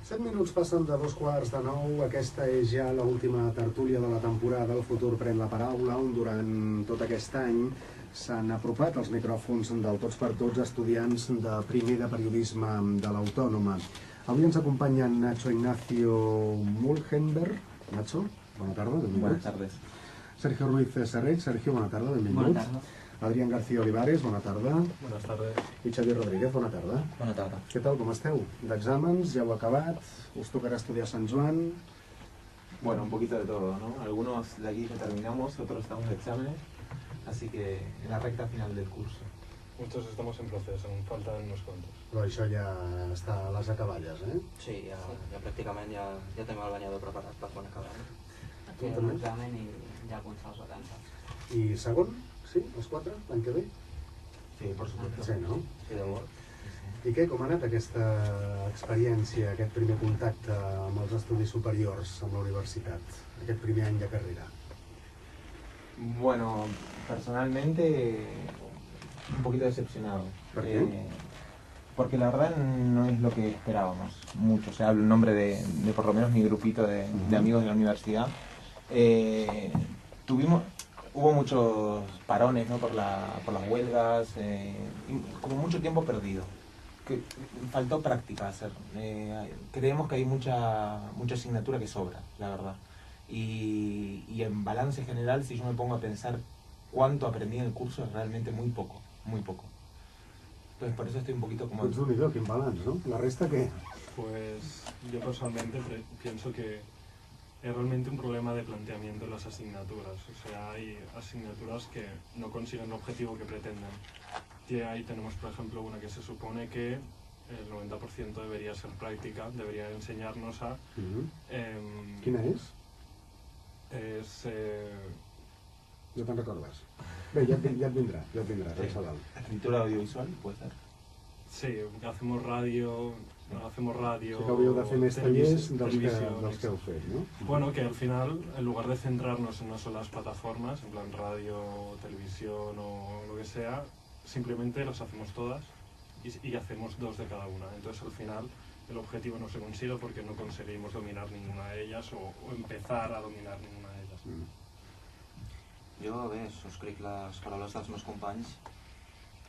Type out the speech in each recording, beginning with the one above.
7 minuts passen de 2:15, aquesta és ja l'última tertúlia de la temporada. El futur pren la paraula, on durant tot aquest any s'han apropat els micròfons del Tots per Tots estudiants de primer de periodisme de l'Autònoma. Avui ens acompanya Nacho Ignacio Mulhenberg. Nacho, bona tarda, benvingut. Buenas tardes. Sergio Ruiz Serret. Sergio, bona tarda, benvingut. Bona tarda. Adrián García Olivares, bona tarda. Buenas tardes. I Xavier Rodríguez, bona tarda. Bona tarda. Què tal, com esteu? D'exàmens, ja heu acabat, us tocarà estudiar a Sant Joan. Bueno, un poquito de todo, ¿no? Algunos de aquí que terminamos, otros estamos de exámenes, así que en la recta final del curso. Muchos estamos en proceso, aún faltan unos cuantos. Però això ja està a les acaballes, eh? Sí, ja pràcticament ja tenim el banyador preparat per quan acabem. Aquí hi ha un examen i ja començar les vacances. I segon? Sí? Els 4? L'any que ve? Sí, por supuesto. Sí, no? Sí, de molt. I què, com ha anat aquesta experiència, aquest primer contacte amb els estudis superiors, amb la universitat, aquest primer any de carrera? Bueno, personalmente un poquito decepcionado. ¿Por qué? Porque la verdad no es lo que esperábamos mucho. O sea, hablo en nombre de por lo menos mi grupito de amigos de la universidad. Hubo muchos parones, ¿no? por las huelgas, y como mucho tiempo perdido. Que faltó práctica hacer. Creemos que hay mucha asignatura que sobra, la verdad. Y en balance general, si yo me pongo a pensar cuánto aprendí en el curso, es realmente muy poco, muy poco. Entonces por eso estoy un poquito como... Doncs déu-n'hi-do, quin balanç, no? La resta què? Pues yo personalmente pienso que es realmente un problema de planteamiento en las asignaturas. O sea, hay asignaturas que no consiguen el objetivo que pretenden. Y ahí tenemos, por ejemplo, una que se supone que el 90% debería ser práctica, debería enseñarnos a... Quina és? Es... No te'n recordes? Bé, ja et vindrà, res a dalt. Escritura audiovisual, puede ser. Sí, hacemos radio... Sí que hauríeu de fer més tallers dels que heu fet, no? Bueno, que al final, en lugar de centrarnos en una sola plataformas, en plan radio, televisión o lo que sea, simplemente las hacemos todas y hacemos 2 de cada una. Entonces al final el objetivo no se consigue porque no conseguimos dominar ninguna de ellas o empezar a dominar ninguna de ellas. Jo, bé, subscric les paraules dels meus companys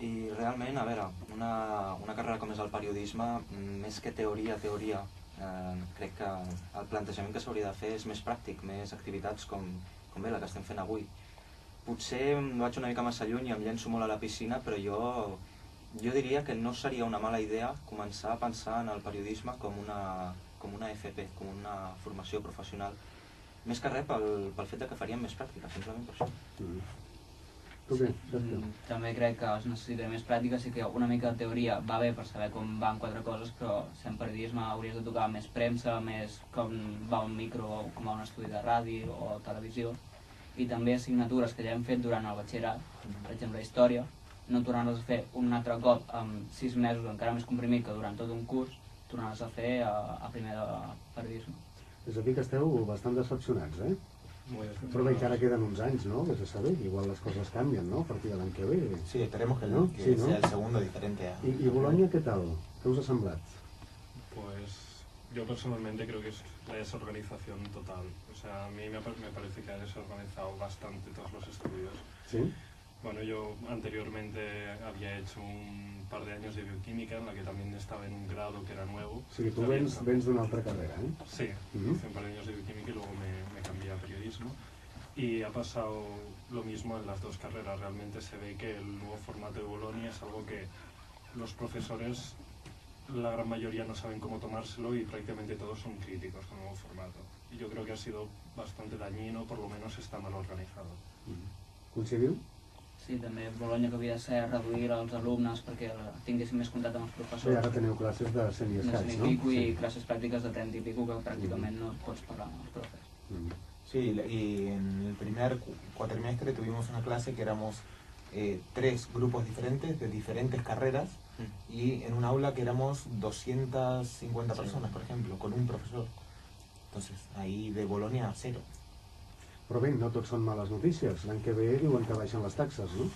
i realment, a veure, una carrera com és el periodisme, més que teoria, crec que el plantejament que s'hauria de fer és més pràctic, més activitats com bé la que estem fent avui. Potser em vaig una mica massa lluny i em llenço molt a la piscina, però jo diria que no seria una mala idea començar a pensar en el periodisme com una FP, com una formació professional, més que res pel fet que faríem més pràctica, simplement per això. Tu què, Sergio? També crec que es necessitaria més pràctica, sí que una mica de teoria va bé per saber com van 4 coses, però si en periodisme hauries de tocar més premsa, més com va un micro, com va un estudi de ràdio o televisió, i també assignatures que ja hem fet durant el batxillerat, per exemple història, no tornar-les a fer un altre cop amb 6 mesos encara més comprimit que durant tot un curs, tornar-les a fer a primer de periodisme. És a dir que esteu bastant decepcionats, eh? Però bé, que ara queden uns anys, ¿no? Vés a saber, igual les coses canvien, ¿no? A partir de l'any que ve. Sí, esperemos que, ¿no? Que sea el segundo diferente a... ¿Y Bolonia qué tal? ¿Qué us ha semblat? Pues yo personalmente creo que es la desorganización total. O sea, a mí me parece que ha desorganizado bastante todos los estudios. ¿Sí? Bueno, yo anteriormente había hecho un par de años de bioquímica en la que también estaba en un grado que era nuevo. Sí, tú vens d'una altra carrera, ¿eh? Sí, hice un par de años de bioquímica y luego me cambié a periodismo. Y ha pasado lo mismo en las 2 carreras. Realmente se ve que el nuevo formato de Bolonia es algo que los profesores, la gran mayoría, no saben cómo tomárselo y prácticamente todos son críticos con el nuevo formato. Y yo creo que ha sido bastante dañino, por lo menos está mal organizado. Coincidiu? Sí, també Bolonya que havia de ser reduir els alumnes perquè tinguessin més contacte amb els professors. Sí, ara teniu classes de 100 i escaig, no? I classes pràctiques de 30 i pico que pràcticament no pots parlar amb els profes. Sí, y en el primer cuatrimestre tuvimos una clase que éramos 3 grupos diferentes de diferentes carreras y en un aula que éramos 250 personas, por ejemplo, con un profesor. Entonces, ahí de Bolonia 0. Però bé, no tot són males notícies. L'any que ve diuen que baixen les taxes, no?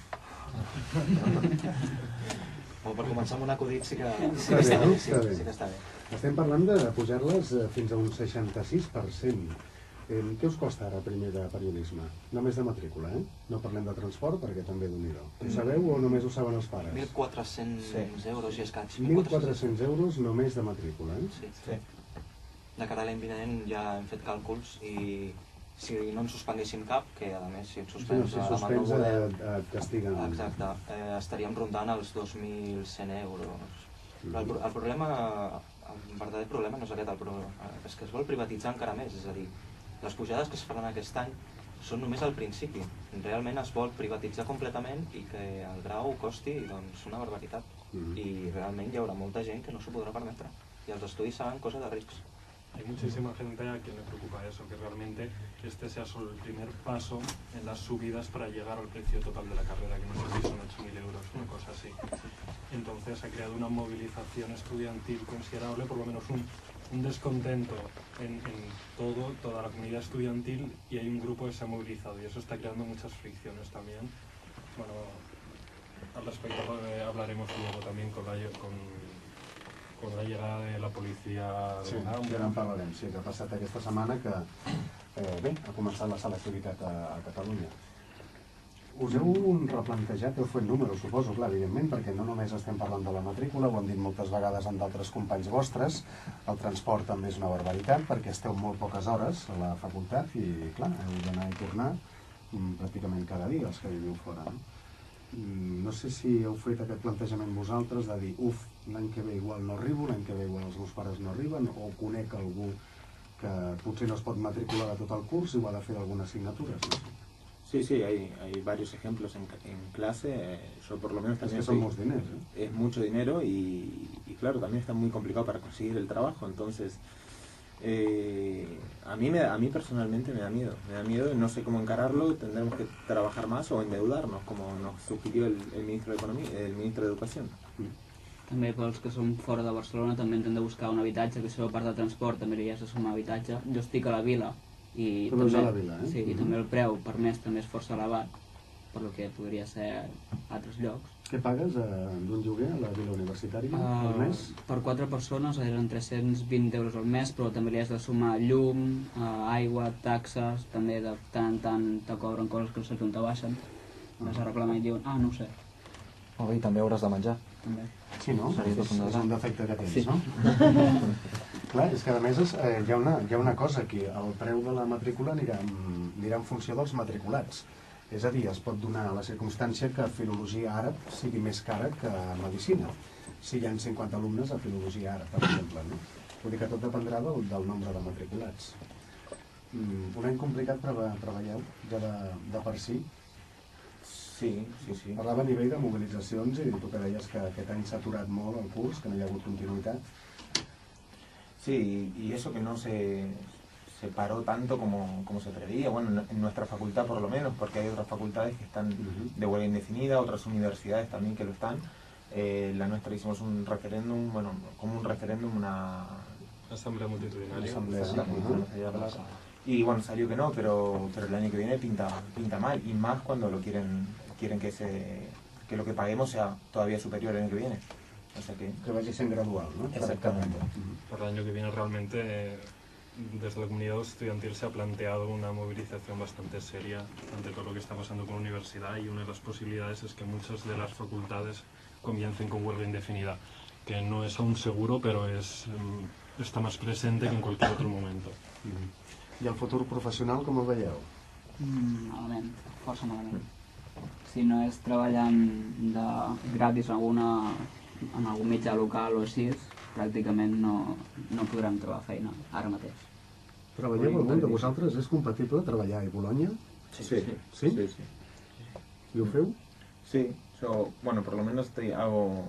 Com per començar amb un acudit sí que Està està bé, bé, està bé. sí que està bé. Estem parlant de pujar-les fins a un 66%. Què us costa ara primer de periodisme? Només de matrícula, eh? No parlem de transport perquè també d'un-hi-do. Ho sabeu o només ho saben els pares? 1.400 euros i escaig. 1.400 euros només de matrícula, eh? Sí. Sí. De cara a l'any vinent ja hem fet càlculs i si no en suspenguéssim cap, que a més si en Si suspens amb el nou suspens model, et castiguen. exacte, estaríem rondant els 2.100 euros. Però el problema, el verdader problema no és aquest, el problema és que es vol privatitzar encara més, és a dir, les pujades que es faran aquest any són només al principi. Realment es vol privatitzar completament i que el grau costi doncs, una barbaritat. I realment hi haurà molta gent que no s'ho podrà permetre. Y los estudis seran cosa de rics. Hay muchísima gente a quien le preocupa eso, que realmente este sea solo el primer paso en las subidas para llegar al precio total de la carrera, que no sé si son 8.000 euros, una cosa así. Entonces ha creado una movilización estudiantil considerable, por lo menos un descontento en toda la comunidad estudiantil, y hay un grupo que se ha movilizado y eso está creando muchas fricciones también. Bueno, al respecto hablaremos luego también con la llegada de la policia. Sí, ja en parlarem, sí, que ha passat aquesta setmana que bé, ha començat la selectivitat a Catalunya. Us heu replantejat, heu fet números, suposo, clar, evidentment, perquè no només estem parlant de la matrícula, ho han dit moltes vegades amb d'altres companys vostres, el transport també és una barbaritat, perquè esteu molt poques hores a la facultat i, clar, heu d'anar i tornar pràcticament cada dia, els que viviu fora, no? No sé si heu fet aquest plantejament vosaltres de dir, l'any que ve igual no arribo, l'any que ve igual els meus pares no arriben, o conec algú que potser no es pot matricular de tot el curs i ho ha de fer d'alguna assignatura. No sé. Sí, hay varios ejemplos en clase. Yo por lo menos también es que son muchos dinero, ¿eh? Es mucho dinero y claro, también está muy complicado para conseguir el trabajo, entonces a mí personalmente me da miedo, no sé cómo encararlo, tendremos que trabajar más o endeudarnos, como nos sugirió el ministro de Economía, el ministro de Educación. També pels que som fora de Barcelona també ens hem de buscar un habitatge, que això a part de transport també hi has de sumar habitatge. Jo estic a la Vila i Tu vius a la Vila, eh? Sí, i també el preu per mes també és força elevat, per lo que podria ser a altres llocs. Què pagues d'un lloguer a la Vila Universitària al mes? Per 4 persones eren 320 euros al mes, però també li has de sumar llum, aigua, taxes, també de tant en tant te cobren coses que no sé on te baixen. Vas a reclamar i diuen, no ho sé. I també hauràs de menjar. També. Sí, no? És un defecte que tens, Sí. no? Clar, és que a més hi ha una cosa aquí, el preu de la matrícula anirà en funció dels matriculats. És a dir, es pot donar la circumstància que filologia àrab sigui més cara que medicina, si hi ha 50 alumnes a filologia àrab, per exemple, no? Vull dir que tot dependrà del nombre de matriculats. Un any complicat preveieu, ja de per si. Sí. Parlava a nivell de mobilitzacions i tu que deies que aquest any s'ha aturat molt el curs, que no hi ha hagut continuïtat. Sí, y eso que no se paró tanto como se preveía, bueno, en nuestra facultad por lo menos, porque hay otras facultades que están de huelga indefinida, otras universidades también que lo están. La nuestra hicimos un referéndum, bueno, como un referéndum, una Asamblea multitudinaria. Y bueno, salió que no, pero el año que viene pinta mal, y más cuando quieren que lo que paguemos sea todavía superior al año que viene. O sea que vagi sent gradual, ¿no? Exactamente. Para el año que viene realmente desde la comunidad estudiantil se ha planteado una movilización bastante seria ante todo lo que está pasando con la universidad, y una de las posibilidades es que muchas de las facultades comiencen con huelga indefinida, que no es aún seguro, pero está más presente que en cualquier otro momento. I el futur professional com el veieu? Malament, força malament. Si no és treballant de gratis en algun mitjà local o així, pràcticament no podrem trobar feina ara mateix. Treballeu algun de vosaltres? És compatible treballar a Bolonya? Sí. ¿Sí? I ho feu? Sí, yo, bueno, por lo menos hago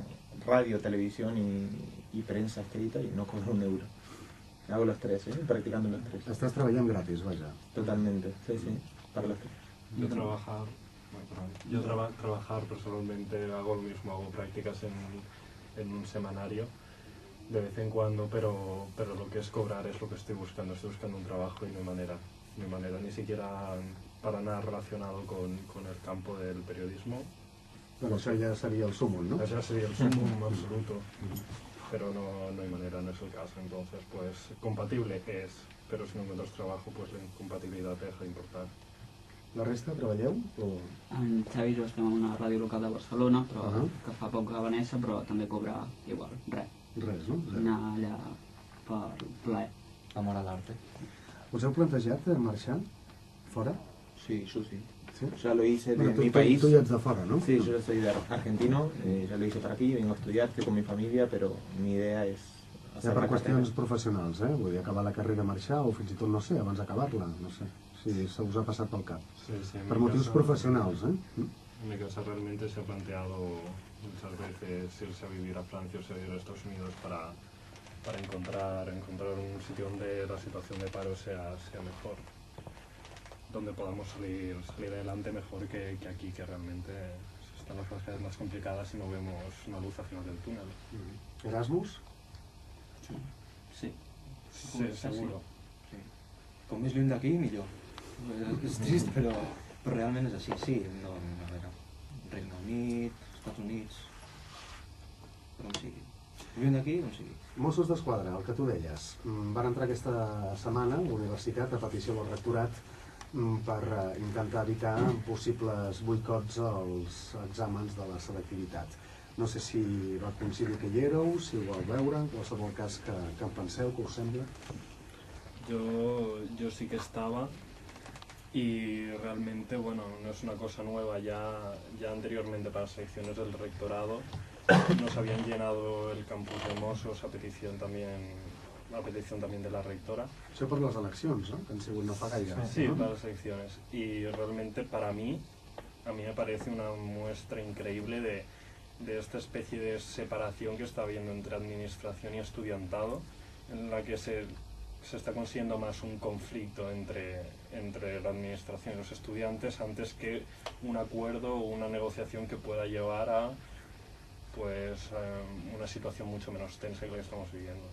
radio, televisión y prensa escrita y no cobro un euro. Hago los tres, practicando los tres. Estàs treballant gratis, vaja. Totalmente, sí, para los tres. Yo trabajar personalmente hago lo mismo, hago prácticas en un semanario de vez en cuando, pero lo que es cobrar es lo que estoy buscando un trabajo y no hay manera, ni siquiera para nada relacionado con el campo del periodismo, Però això ja sería el sumum, ¿no? Eso sería el sumum absoluto, pero no hay manera, no es el caso. Entonces, pues compatible es, pero si no encuentras trabajo, pues la incompatibilidad deja de importar. La resta treballeu? O... En Xavi jo estem en una ràdio local de Barcelona, però que fa poc que va néixer, però també cobra igual, res. Res, no? Anar allà per plaer. Amor a l'arte. Us heu plantejat marxar fora? Sí, yo sí. ¿Sí? Ya lo hice de Bueno, mi país. Tú ya eres de fora, ¿no? Sí, yo soy de argentino, ya lo hice para aquí, vengo a estudiar, estoy con mi familia, pero mi idea es Ja hacer per la qüestions carrera. professionals, eh? Vull dir, acabar la carrera, marxar, o fins i tot, no sé, abans d'acabar-la, no sé, si se us ha passat pel cap. Sí, sí, Per motius professionals, eh? En mi casa realmente se ha planteado muchas veces irse a vivir a Francia o irse a vivir a Estados Unidos para encontrar un sitio donde la situación de paro sea mejor, donde podamos salir adelante mejor que aquí, que realmente están las cosas cada vez más complicadas y no vemos una luz al final del túnel. Erasmus? Sí. Sí, seguro. Sí. Com més lluny d'aquí, millor. És trist, però realment és així. Sí, no, a veure, Regne Unit, Estats Units, per on sigui. Lluny d'aquí, on sigui. Mossos d'Esquadra, el que tu deies, van entrar aquesta setmana a la universitat a petició del rectorat per intentar evitar possibles boicots als exàmens de la selectivitat. No sé si va coincidir que hi éreu, si ho vau veure, en qualsevol cas que en penseu, que us sembla. Yo sí que estaba y realmente, bueno, no es una cosa nueva, ya anteriormente para las elecciones del rectorado nos habían llenado el campus de Mossos a petición también de la rectora. Això per les eleccions, no? Que han sigut no fa gaire. Sí, no? para las elecciones. Y realmente a mí me parece una muestra increíble de esta especie de separación que está habiendo entre administración y estudiantado, en la que se está consiguiendo más un conflicto entre la administración y los estudiantes antes que un acuerdo o una negociación que pueda llevar a una situación mucho menos tensa que la que estamos viviendo.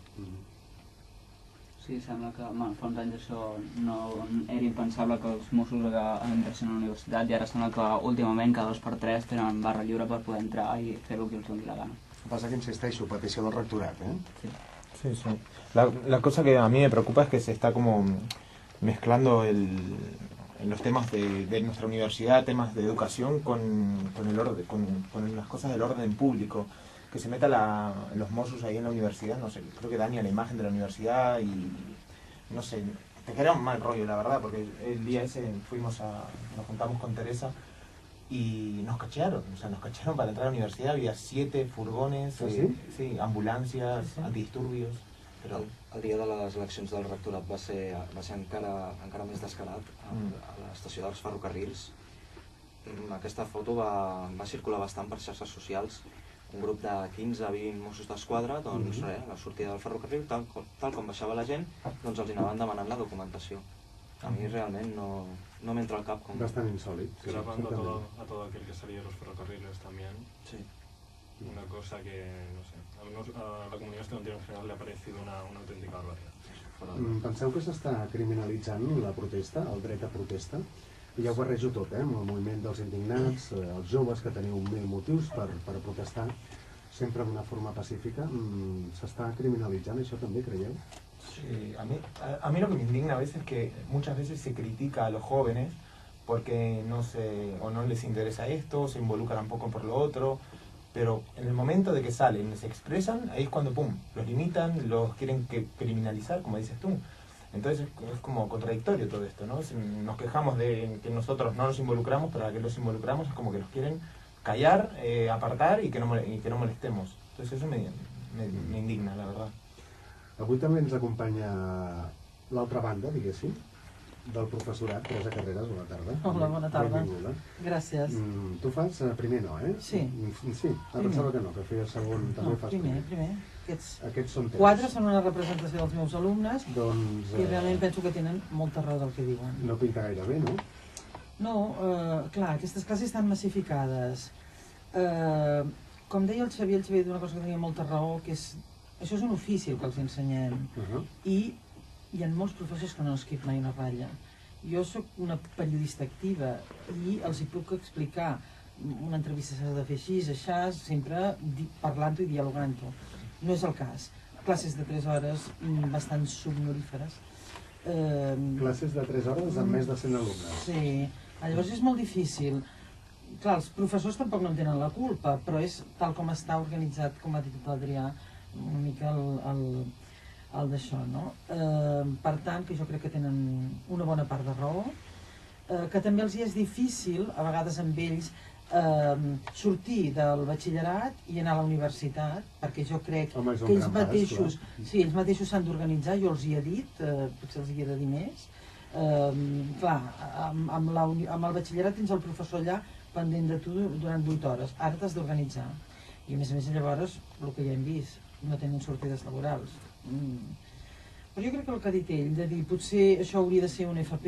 Sí, sembla que fa uns anys això no era impensable que els Mossos entressin a la universitat i ara sembla que últimament cada 2 per 3 tenen barra lliure per poder entrar i fer el que els doni la gana. El que passa que insisteixo, petició del rectorat, eh? Sí. Sí, sí. La cosa que a mí me preocupa es que se está como mezclando en los temas de nuestra universidad, temas de educación con el orden, con las cosas del orden público. Que se meta los Mossos ahí en la universidad, no sé, creo que daña la imagen de la universidad y no sé, te crea un mal rollo, la verdad, porque el día ese nos juntamos con Teresa y nos cachearon para entrar a la universidad, había 7 furgones, sí, ambulancias, antidisturbios, però... El dia de les eleccions del rectorat va ser encara més descarat a l'estació dels ferrocarrils. Aquesta foto va circular bastant per xarxes socials. Un grup de 15 a 20 Mossos d'Esquadra, doncs res, a la sortida del ferrocarril, tal com baixava la gent, doncs els anaven demanant la documentació. A mi realment no m'entra al cap com... Bastant insòlid. Sí, grabando a todo aquel que salía de los ferrocarriles también. Sí. Una cosa que, no sé, a la comunidad estudiantil en general le ha parecido una auténtica barbaridad. Penseu que s'està criminalitzant la protesta, el dret a protesta? I ja ho barrejo tot, amb el moviment dels indignats, els joves que teniu 1000 motius per protestar, sempre d'una forma pacífica. ¿S'està criminalitzant això també, creieu? Sí, a mí lo que me indigna a veces es que muchas veces se critica a los jóvenes porque o no les interesa esto, se involucran un poco por lo otro, pero en el momento de que salen y se expresan, ahí es cuando pum, los limitan, los quieren criminalizar, como dices tú. Entonces es como contradictorio todo esto, ¿no? Nos quejamos de que nosotros no nos involucramos, pero a la que los involucramos es como que nos quieren callar, apartar y que no molestemos. Entonces eso me indigna, la verdad. Avui també ens acompanya l'altra banda, diguéssim, del professorat, Teresa Carreras, bona tarda. Hola, bona tarda. Benvinguda. Gràcies. Tu fas primer no, eh? Sí. Sí, pensava que no, que feia segon, també fas primer. Aquests són teus. 4 són una representació dels meus alumnes Doncs, i realment penso que tenen molta raó del que diuen. no pinta gaire bé, no? No, clar, aquestes classes estan massificades. Com deia el Xavier diu una cosa que tenia molta raó, que és... Això és un ofici el que els ensenyem. I hi ha molts professors que no han escrit mai una ratlla. Jo sóc una periodista activa i els hi puc explicar una entrevista s'ha de fer així, sempre parlant-ho i dialogant-ho. No és el cas. Classes de 3 hores bastant somnoríferes. Classes de 3 hores amb més de 100 alumnes. Sí, llavors és molt difícil. Clar, els professors tampoc no en tenen la culpa, però és tal com està organitzat, com ha dit l'Adrià, una mica el d'això, no? Per tant, que jo crec que tenen una bona part de raó, que també els hi és difícil, a vegades amb ells, sortir del batxillerat i anar a la universitat, perquè jo crec que ells mateixos ells mateixos s'han d'organitzar, jo els hi he dit, potser els hi he de dir més. Clar, amb el batxillerat tens el professor allà pendent de tu durant 8 hores, ara t'has d'organitzar. I a més llavors, el que ja hem vist, no tenen sortides laborals. Però jo crec que el que ha dit ell, de dir potser això hauria de ser un FP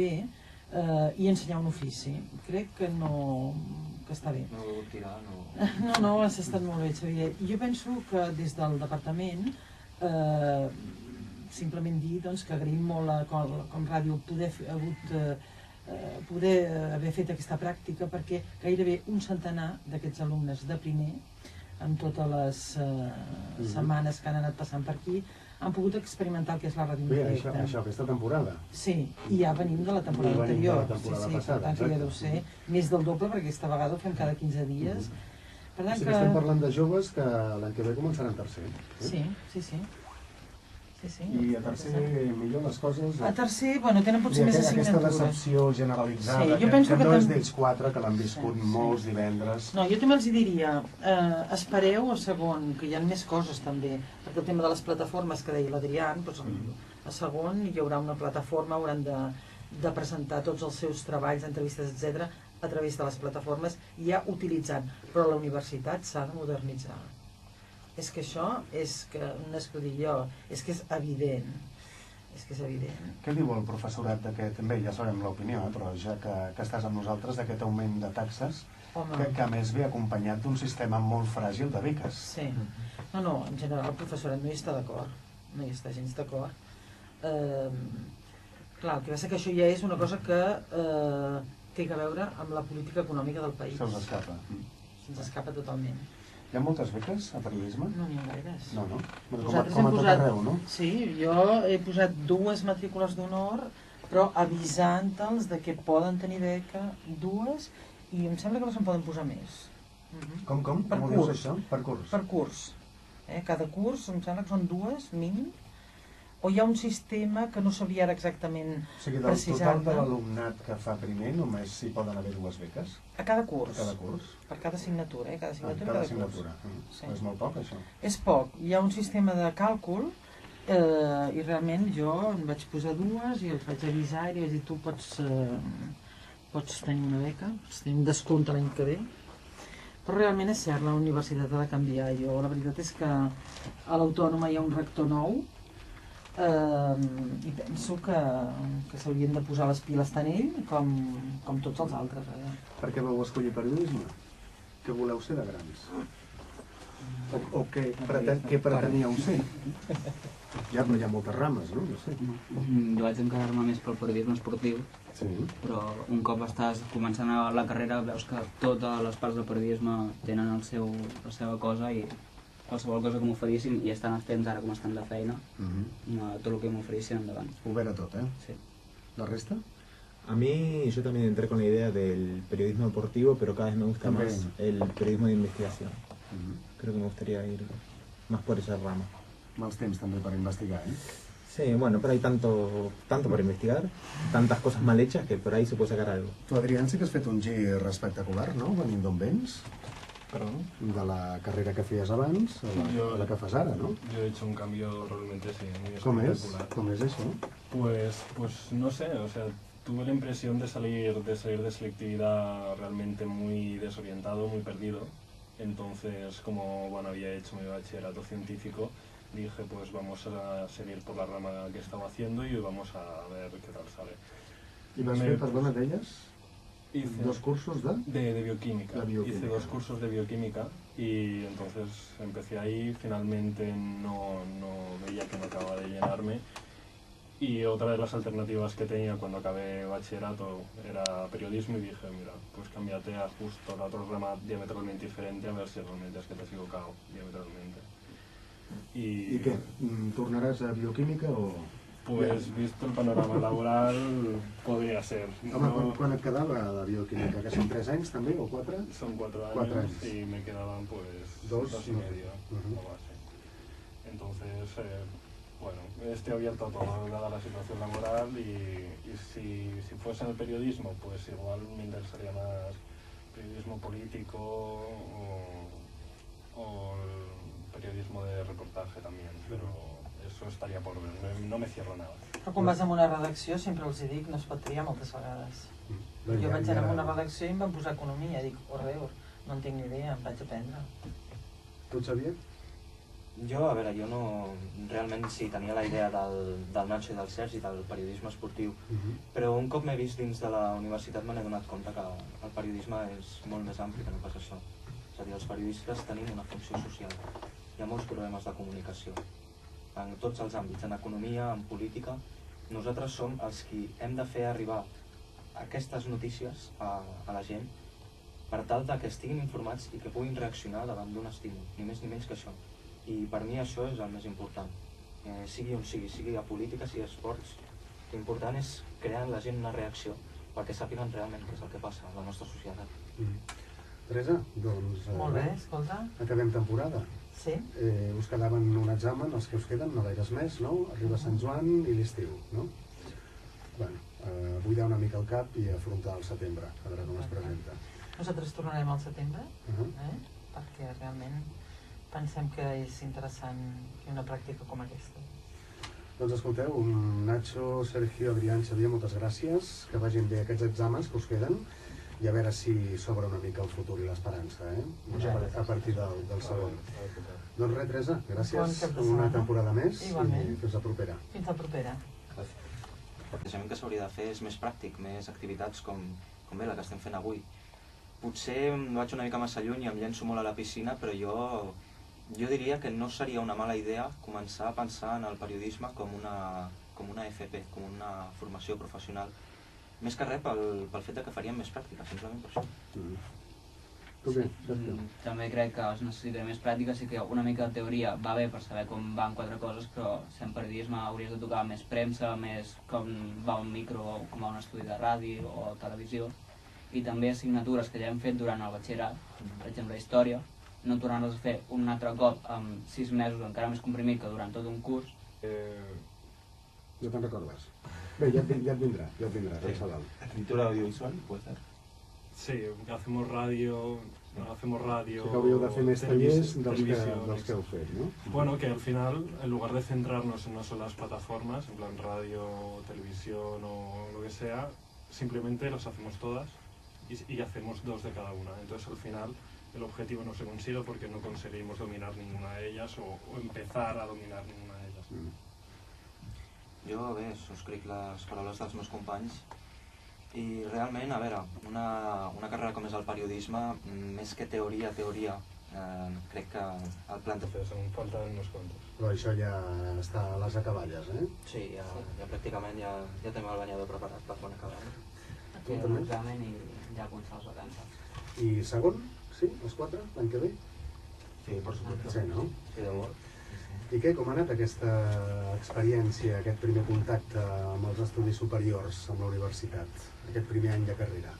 i ensenyar un ofici, crec que no, que està bé. No ho tirar, no... No, has estat molt bé, Xavier. Jo penso que des del departament simplement dir que agraïm molt com ràdio poder haver fet aquesta pràctica, perquè gairebé un centenar d'aquests alumnes de primer, amb totes les setmanes que han anat passant per aquí, han pogut experimentar el que és la ràdio en directe. Això, aquesta temporada. Sí, i ja venim de la temporada anterior. Per tant que ja deu ser més del doble, perquè aquesta vegada ho fem cada 15 dies. Per tant que estem parlant de joves que l'any que ve començaran tercer. Sí. I a tercer, millor les coses... A tercer, bueno, tenen potser més assignatures. Aquesta decepció generalitzada, que no és d'ells 4, que l'han viscut molts divendres... No, jo també els diria, espereu a segon, que hi ha més coses també, perquè el tema de les plataformes que deia l'Adrián, a segon hi haurà una plataforma, hauran de presentar tots els seus treballs, entrevistes, etc., a través de les plataformes, ja utilitzant, però la universitat s'ha de modernitzar. És que això, no és que ho dic jo, és que és evident. Què diu el professorat d'aquest, bé, ja sabem l'opinió, però ja que estàs amb nosaltres, d'aquest augment de taxes, que a més ve acompanyat d'un sistema molt fràgil de beques? Sí. No, en general el professorat no hi està d'acord, no hi està gens d'acord. Clar, el que passa que això ja és una cosa que té a veure amb la política econòmica del país. Se'ls escapa. Se'ns escapa totalment. Hi ha moltes beques a periodisme? No n'hi ha gaires. No? Com a tot arreu, no? Sí, jo he posat 2 matrícules d'honor, però avisant-los de que poden tenir beca 2, i em sembla que no se'n poden posar més. Com? Per curs. Per curs. Per curs. Cada curs em sembla que són 2, mínim, o hi ha un sistema que no sabia ara exactament O sigui, del total de l'alumnat que fa primer, només hi poden haver 2 beques? A cada curs. A cada curs? Per cada assignatura, cada assignatura, cada assignatura. Sí. És molt poc, això? És poc. Hi ha un sistema de càlcul i realment jo en vaig posar 2 i els vaig avisar i li vaig dir tu pots tenir una beca, pots tenir un descompte l'any que ve. Però realment és cert, la universitat ha de canviar. Jo la veritat és que a l'Autònoma hi ha un rector nou i penso que s'haurien de posar les piles tant ell com tots els altres. Per què vau escollir periodisme? Què voleu ser de grans? O què preteníeu ser? Ja, però hi ha moltes rames, no? No sé. Jo vaig encarregar-me més pel periodisme esportiu, però un cop estàs començant la carrera veus que totes les parts del periodisme tenen la seva cosa i qualsevol cosa que m'oferissin, i estan els temps ara com estan de feina, tot el que m'oferissin endavant. Obert a tot, Sí. ¿La resta? A mí, yo también entré con la idea del periodismo deportivo, pero cada vez me gusta más el periodismo de investigación. Creo que me gustaría ir más por esa rama. Mals temps també per investigar, Sí, bueno, pero hay tanto para investigar, tantas cosas mal hechas que por ahí se puede sacar algo. Tu, Adrián, sí que has fet un gir espectacular, no? Venint d'on vens? Perdón. De la carrera que feies abans a la que fas ara, ¿no? Yo he hecho un cambio realmente muy espectacular. ¿Cómo es eso? Pues no sé, o sea, tuve la impresión de salir de selectividad realmente muy desorientado, muy perdido. Entonces, como había hecho mi bachillerato científico, dije pues vamos a seguir por la rama que estaba haciendo y vamos a ver qué tal sale. ¿Y vas a hacer, perdona, de ellas? Hice 2 cursos de bioquímica. Hice 2 cursos de bioquímica y entonces empecé ahí, finalmente no veía que no acababa de llenarme Y otra de las alternativas que tenía cuando acabé bachillerato era periodismo y dije, mira, pues cámbiate a justo la otra rama diametralmente diferente a ver si realmente es que t'has equivocado diametralmente. I què? Tornaràs a bioquímica o...? Pues visto el panorama laboral, podría ser. Home, quan et quedava la bioquímica? Que són 3 anys també o 4? Son 4 años, 4 años. Y me quedaban pues Dos y medio, algo así. Entonces, bueno, estoy abierto a todo, dada la situación laboral, y si fuese en el periodismo, pues igual me interesaría más periodismo político o el periodismo de reportaje también, pero eso estaría por ver, no me cierro nada. Però quan vas a una redacció, sempre els hi dic, no es pot triar moltes vegades. Jo vaig anar a una redacció i em van posar economia, dic, horror, no en tinc ni idea, em vaig aprendre. Tu, Xavier? Jo, a veure, jo no... Realment sí, tenia la idea del Nacho i del Sergi, del periodisme esportiu, però un cop m'he vist dins de la universitat m'he donat compte que el periodisme és molt més ampli que no pas això. És a dir, els periodistes tenim una funció social. Hi ha molts problemes de comunicació, en tots els àmbits, en economia, en política. Nosaltres som els qui hem de fer arribar aquestes notícies a la gent per tal que estiguin informats i que puguin reaccionar davant d'un estímul, ni més ni menys que això. I per mi això és el més important. Sigui on sigui a política, sigui a esports, l'important és crear en la gent una reacció perquè sàpiguen realment què és el que passa a la nostra societat. Teresa, doncs... Molt bé, escolta. Acabem temporada. Sí. Us quedaven un examen, els que us queden, no gaires més, no? Arriba Sant Joan i l'estiu, no? Bueno, buidar una mica el cap i afrontar el setembre, a veure com es presenta. Nosaltres tornarem al setembre, perquè realment pensem que és interessant fer una pràctica com aquesta. Doncs escolteu, Nacho, Sergio, Adrián, Xavier, moltes gràcies, que vagin bé aquests exàmens que us queden i a veure si s'obre una mica el futur i l'esperança, a partir del segon. Doncs res, Teresa, gràcies, una temporada més i fins la propera. Fins la propera. El plantejament que s'hauria de fer és més pràctic, més activitats com bé la que estem fent avui. Potser em vaig una mica massa lluny i em llenço molt a la piscina, però jo diria que no seria una mala idea començar a pensar en el periodisme com una FP, com una formació professional. Més que res pel fet que faríem més pràctica, simplement per això. Tu què, Sergio? També crec que es necessitaria més pràctica, sí que una mica de teoria va bé per saber com van quatre coses, però sent periodisme hauries de tocar més premsa, més com va un micro, com va un estudi de ràdio o televisió, i també assignatures que ja hem fet durant el batxillerat, per exemple història, no tornar-les a fer un altre cop amb 6 mesos encara més comprimit que durant tot un curs. No te'n recordes? Bé, ja et vindrà, res a dalt. ¿Escritura audiovisual, puede ser? Sí, hacemos radio, Sí que hauríeu de fer més tallers dels que heu fet, ¿no? Bueno, que al final, en lugar de centrarnos en una sola plataformas, en plan radio, televisión o lo que sea, simplemente las hacemos todas y hacemos 2 de cada una. Entonces al final el objetivo no se consigue porque no conseguimos dominar ninguna de ellas o empezar a dominar ninguna de ellas. Jo, bé, subscric les paraules dels meus companys i realment, a veure, una carrera com és el periodisme, més que teoria, crec que el Entonces aún faltan unos cuantos. Però això ja està a les acaballes, eh? Sí, ja pràcticament ja tenim el banyador preparat per quan acabem. Aquí hi ha un examen i ja començar les vacances. I segon? Sí? Els 4? L'any que ve? Sí, por supuesto. Sí, no? Sí, de bo. I què, com ha anat aquesta experiència, aquest primer contacte amb els estudis superiors, amb la universitat, aquest primer any de carrera?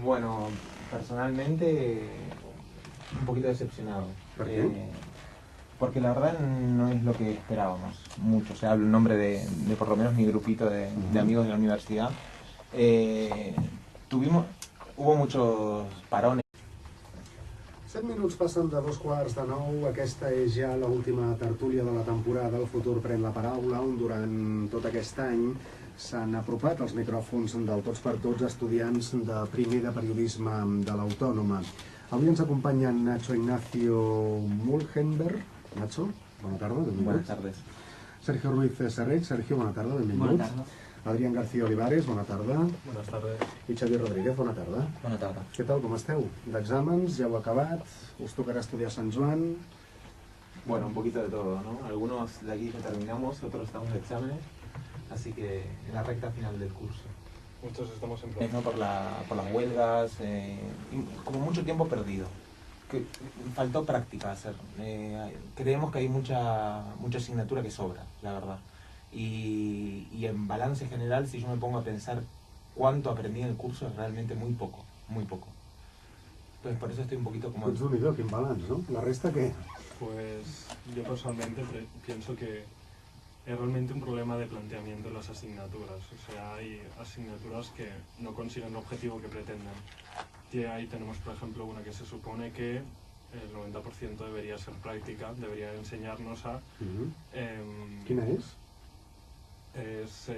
Bueno, personalmente un poquito decepcionado. ¿Por qué? Porque la verdad no es lo que esperábamos mucho. O sea, hablo en nombre de por lo menos mi grupito de amigos de la universidad. Hubo muchos parones. 7 minuts passen de 8:45. Aquesta és ja l'última tertúlia de la temporada. El futur pren la paraula, on durant tot aquest any s'han apropat els micròfons del Tots per Tots estudiants de primer de periodisme de l'Autònoma. Avui ens acompanya Nacho Ignacio Mulhenberg. Nacho, bona tarda, benvingut. Buenas tardes. Sergio Ruiz Serrell. Sergio, bona tarda, benvingut. Bona tarda. Adrián García Olivares, bona tarda. Buenas tardes. I Xavier Rodríguez, bona tarda. Bona tarda. Què tal, com esteu? D'exàmens, ja heu acabat? Us tocarà estudiar a Sant Joan? Bueno, un poquito de todo, ¿no? Algunos de aquí ya terminamos, otros estamos de exámenes, así que en la recta final del curso. Muchos estamos en ¿No? Por las huelgas, como mucho tiempo perdido. Que faltó práctica hacer. Creemos que hay mucha asignatura que sobra, la verdad. Y en balance general, si yo me pongo a pensar cuánto aprendí en el curso, es realmente muy poco, muy poco. Entonces por eso estoy un poquito como... Doncs déu-n'hi-do, quin balanç, no? La resta què? Pues yo personalmente pienso que es realmente un problema de planteamiento en las asignaturas. O sea, hay asignaturas que no consiguen el objetivo que pretenden. Y ahí tenemos, por ejemplo, una que se supone que el 90% debería ser práctica, debería enseñarnos a... Quina és? Es